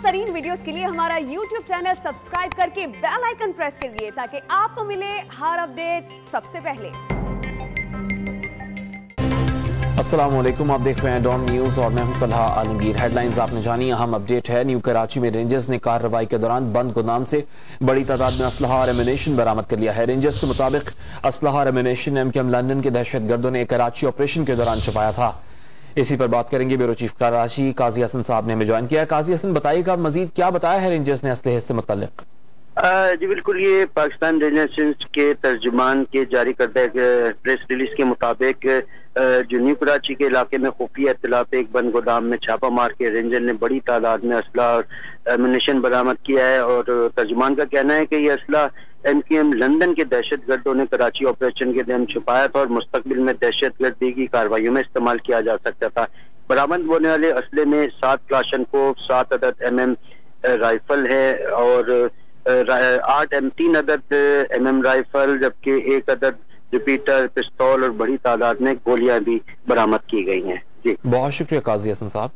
तरीन वीडियोस के लिए हमारा YouTube चैनल सब्सक्राइब करके बेल आइकन प्रेस करिए ताकि आपको मिले हर अपडेट सबसे पहले। अस्सलाम वालेकुम, आप देख रहे हैं डॉन न्यूज और मैं हूं तलहा आलमगीर। हेडलाइंस आपने जानी। अहम अपडेट है, न्यू कराची में रेंजर्स ने कार्रवाई के दौरान बंद गोदाम से बड़ी तादाद में असलहा और एमिनेशन बरामद कर लिया है। रेंजर्स के मुताबिक असलहा और एमिनेशन MKM लंदन के दहशतगर्दों ने कराची ऑपरेशन के दौरान छुपाया था। इसी पर बात करेंगे। ब्यूरो चीफ कराची काजी हसन साहब ने हमें ज्वाइन किया। काजी हसन, बताइएगा मजीद क्या बताया है रेंजर्स ने असलहे से मुतल्लिक? जी बिल्कुल, ये पाकिस्तान रेंजर्स के तर्जुमान के जारी करदा प्रेस रिलीज के मुताबिक जो न्यू कराची के इलाके में खुफिया इत्तला पे एक बंद गोदाम में छापा मार के रेंजर ने बड़ी तादाद में असला और एमिनेशन बरामद किया है। और तर्जुमान का कहना है कि ये असला MKM लंदन के दहशतगर्दों ने कराची ऑपरेशन के दौरान छुपाया था और मुस्तकबिल में दहशतगर्दी की कार्रवाइयों में इस्तेमाल किया जा सकता था। बरामद होने वाले असले में 7 क्लाशनकोव, 7 अदद MM राइफल है और 3 अदद MM राइफल, जबकि 1 अदद रिपीटर, पिस्तौल और बड़ी तादाद में गोलियां भी बरामद की गई हैं। जी बहुत शुक्रिया काजी हसन साहब।